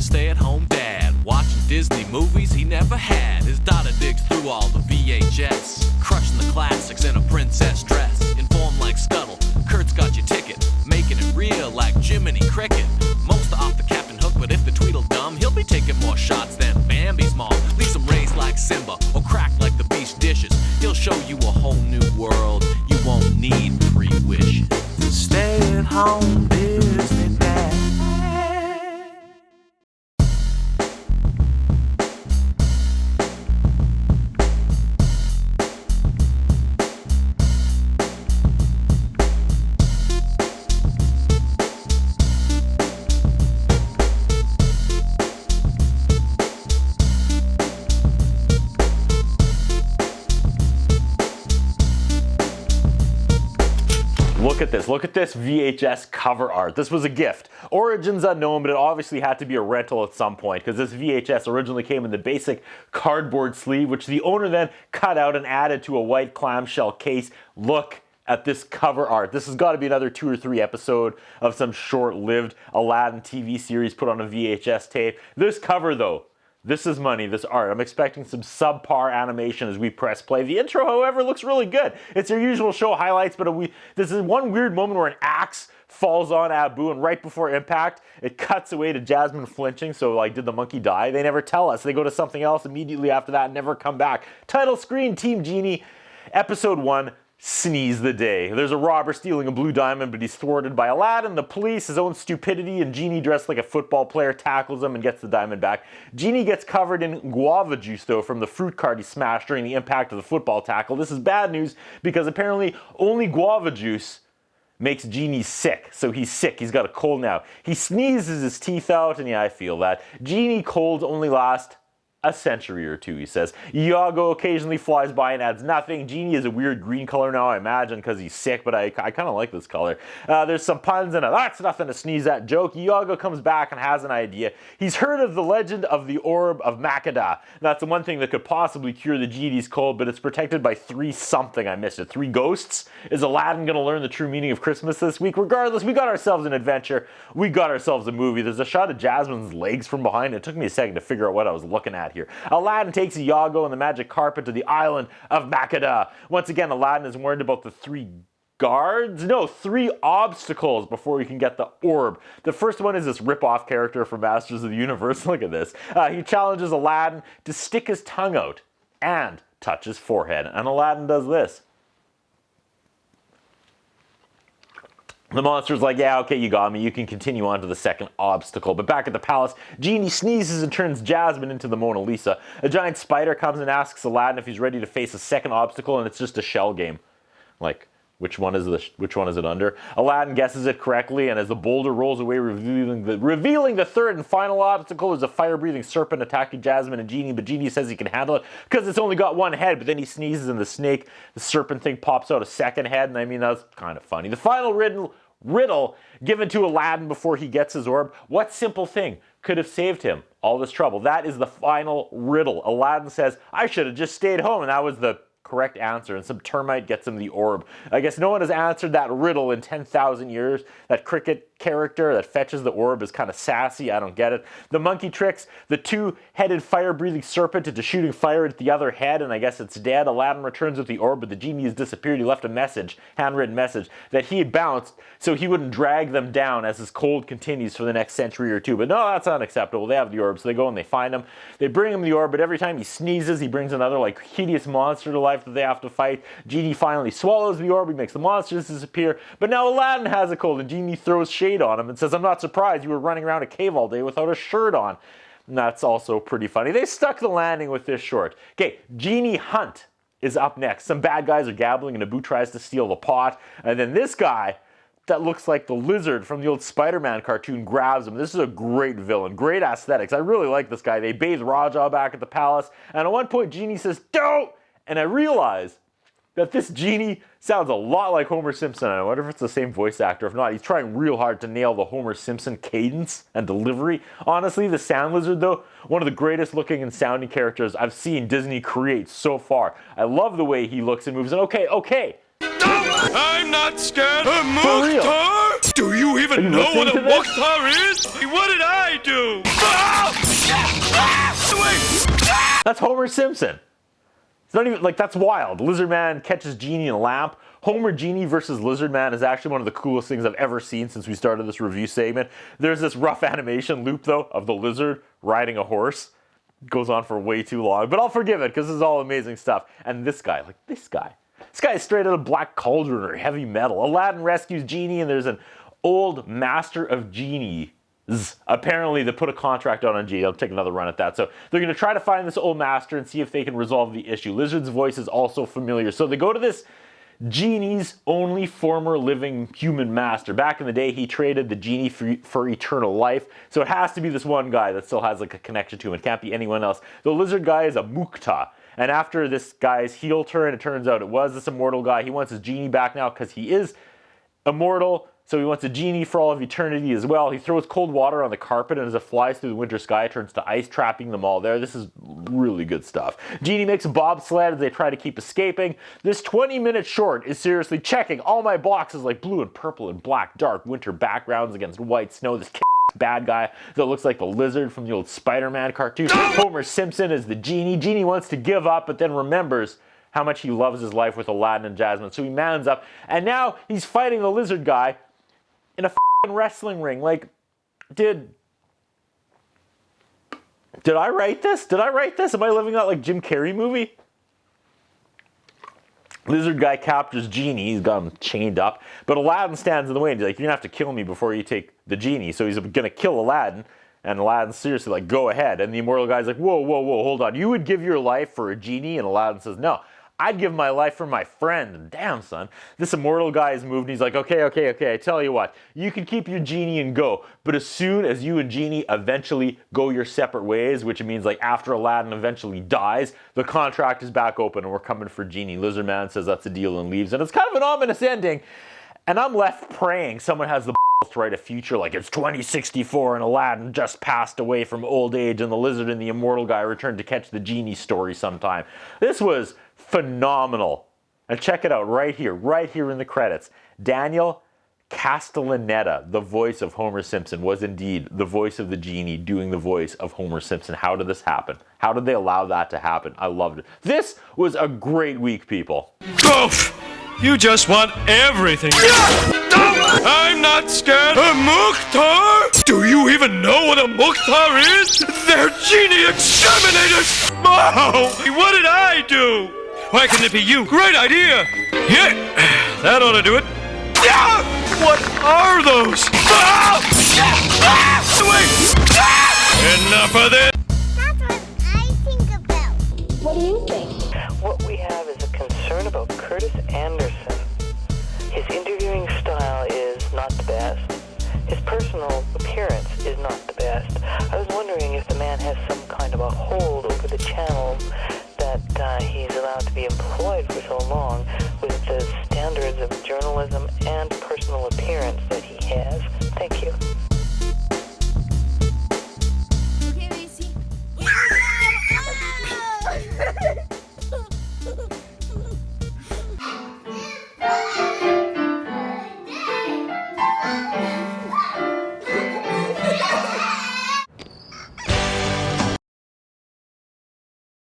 a stay-at-home dad, watching Disney movies he never had. His daughter digs through all the VHS, crushing the classics in a princess dress. Informed like Scuttle, Kurt's got your ticket, making it real like Jiminy Cricket. Most are off the Captain Hook, but if the Tweedledum, he'll be taking more shots than Bambi's mom. Leaves him raised like Simba, or cracked like the beast dishes. He'll show you a whole new world, you won't need 3 wishes. Stay at home, Disney Dad. Look at this VHS cover art. This was a gift. Origins unknown, but it obviously had to be a rental at some point because this VHS originally came in the basic cardboard sleeve, which the owner then cut out and added to a white clamshell case. Look at this cover art. This has got to be another 2 or 3 episode of some short-lived Aladdin TV series put on a VHS tape. This cover though, this is money, this art. I'm expecting some subpar animation as we press play. The intro, however, looks really good. It's your usual show highlights, but this is one weird moment where an axe falls on Abu, and right before impact, it cuts away to Jasmine flinching. So, like, did the monkey die? They never tell us. They go to something else immediately after that and never come back. Title screen, Team Genie, Episode 1. Sneeze the day. There's a robber stealing a blue diamond, but he's thwarted by Aladdin, the police, his own stupidity, and Genie, dressed like a football player, tackles him and gets the diamond back. Genie gets covered in guava juice, though, from the fruit cart he smashed during the impact of the football tackle. This is bad news because apparently only guava juice makes Genie sick. So he's sick. He's got a cold now. He sneezes his teeth out, and yeah, I feel that. Genie colds only last a century or 2, he says. Iago occasionally flies by and adds nothing. Genie is a weird green color now, I imagine, because he's sick, but I kind of like this color. There's some puns in a "that's nothing to sneeze at" joke. Iago comes back and has an idea. He's heard of the legend of the Orb of Makeda. That's the one thing that could possibly cure the genie's cold, but it's protected by 3 something. I missed it. 3 ghosts? Is Aladdin going to learn the true meaning of Christmas this week? Regardless, we got ourselves an adventure. We got ourselves a movie. There's a shot of Jasmine's legs from behind. It took me a second to figure out what I was looking at here. Aladdin takes Iago and the magic carpet to the island of Makeda. Once again, Aladdin is warned about the 3 obstacles before you can get the orb. The first one is this rip-off character from Masters of the Universe. Look at this. He challenges Aladdin to stick his tongue out and touch his forehead. And Aladdin does this. The monster's like, yeah, okay, you got me. You can continue on to the second obstacle. But back at the palace, Genie sneezes and turns Jasmine into the Mona Lisa. A giant spider comes and asks Aladdin if he's ready to face a second obstacle, and it's just a shell game. Like, which one is it under? Aladdin guesses it correctly, and as the boulder rolls away, revealing the third and final obstacle, is a fire-breathing serpent attacking Jasmine and Genie, but Genie says he can handle it because it's only got 1 head, but then he sneezes and the serpent thing pops out a second head, and I mean, that's kind of funny. The final riddle given to Aladdin before he gets his orb. What simple thing could have saved him all this trouble? That is the final riddle. Aladdin says, I should have just stayed home, and that was the correct answer, and some termite gets him the orb. I guess no one has answered that riddle in 10,000 years. That cricket character that fetches the orb is kind of sassy. I don't get it. The monkey tricks the 2-headed fire-breathing serpent into shooting fire at the other head, and I guess it's dead. Aladdin returns with the orb, but the genie has disappeared. He left a message, handwritten message, that he had bounced so he wouldn't drag them down as his cold continues for the next century or 2. But no, that's unacceptable. They have the orb, so they go and they find him. They bring him the orb, but every time he sneezes, he brings another like hideous monster to life that they have to fight. Genie finally swallows the orb. He makes the monsters disappear. But now Aladdin has a cold, and Genie throws shade on him and says, I'm not surprised you were running around a cave all day without a shirt on. And that's also pretty funny. They stuck the landing with this short. Okay, Genie Hunt is up next. Some bad guys are gabbling, and Abu tries to steal the pot. And then this guy that looks like the lizard from the old Spider-Man cartoon grabs him. This is a great villain, great aesthetics. I really like this guy. They bathe Raja back at the palace. And at one point, Genie says, don't! And I realize that this Genie sounds a lot like Homer Simpson. I wonder if it's the same voice actor. If not, he's trying real hard to nail the Homer Simpson cadence and delivery. Honestly, the Sand Lizard, though, one of the greatest looking and sounding characters I've seen Disney create so far. I love the way he looks and moves. And okay. I'm not scared. For real. Do you even even know what a Mukhtar is? What did I do? Wait! That's Homer Simpson. It's not even, like, that's wild. Lizard Man catches Genie in a lamp. Homer Genie versus Lizard Man is actually one of the coolest things I've ever seen since we started this review segment. There's this rough animation loop, though, of the lizard riding a horse. It goes on for way too long, but I'll forgive it because this is all amazing stuff. And this guy, like this guy is straight out of Black Cauldron or heavy metal. Aladdin rescues Genie, and there's an old master of genies. Apparently, they put a contract on Genie. I'll take another run at that. So they're going to try to find this old master and see if they can resolve the issue. Lizard's voice is also familiar. So they go to this Genie's only former living human master. Back in the day, he traded the Genie for eternal life. So it has to be this one guy that still has like a connection to him. It can't be anyone else. The lizard guy is a Mukhtar. And after this guy's heel turn, it turns out it was this immortal guy. He wants his Genie back now because he is immortal. So he wants a Genie for all of eternity as well. He throws cold water on the carpet, and as it flies through the winter sky, it turns to ice, trapping them all there. This is really good stuff. Genie makes a bobsled as they try to keep escaping. This 20-minute short is seriously checking all my boxes, like blue and purple and black, dark winter backgrounds against white snow. This bad guy that looks like the lizard from the old Spider-Man cartoon. Homer Simpson is the Genie. Genie wants to give up, but then remembers how much he loves his life with Aladdin and Jasmine. So he mans up, and now he's fighting the lizard guy in a f***ing wrestling ring. Like, did I write this? Did I write this? Am I living out like Jim Carrey movie? Lizard guy captures Genie. He's got him chained up. But Aladdin stands in the way and he's like, you're going to have to kill me before you take the Genie. So he's going to kill Aladdin. And Aladdin's seriously like, go ahead. And the immortal guy's like, whoa, hold on. You would give your life for a Genie? And Aladdin says, no. I'd give my life for my friend. And damn, son. This immortal guy is moved and he's like, okay, I tell you what. You can keep your Genie and go. But as soon as you and Genie eventually go your separate ways, which means like after Aladdin eventually dies, the contract is back open and we're coming for Genie. Lizard Man says that's a deal and leaves. And it's kind of an ominous ending. And I'm left praying someone has the balls to write a future like it's 2064 and Aladdin just passed away from old age and the lizard and the immortal guy returned to catch the Genie story sometime. This was phenomenal. And check it out right here in the credits. Daniel Castellaneta, the voice of Homer Simpson, was indeed the voice of the Genie doing the voice of Homer Simpson. How did this happen? How did they allow that to happen? I loved it. This was a great week, people. Oof! You just want everything. I'm not scared. A Mukhtar? Do you even know what a Mukhtar is? They're Genie exterminators! Oh, what did I do? Why couldn't it be you? Great idea! Yeah, that ought to do it. What are those? Wait! Enough of this! That's what I think about. What do you think? What we have is a concern about Curtis Anderson. His interviewing style is not the best. His personal appearance is not the best. I was wondering if the man has some kind of a hold over the channel that he's allowed to be employed for so long with the standards of journalism and personal appearance that he has. Thank you.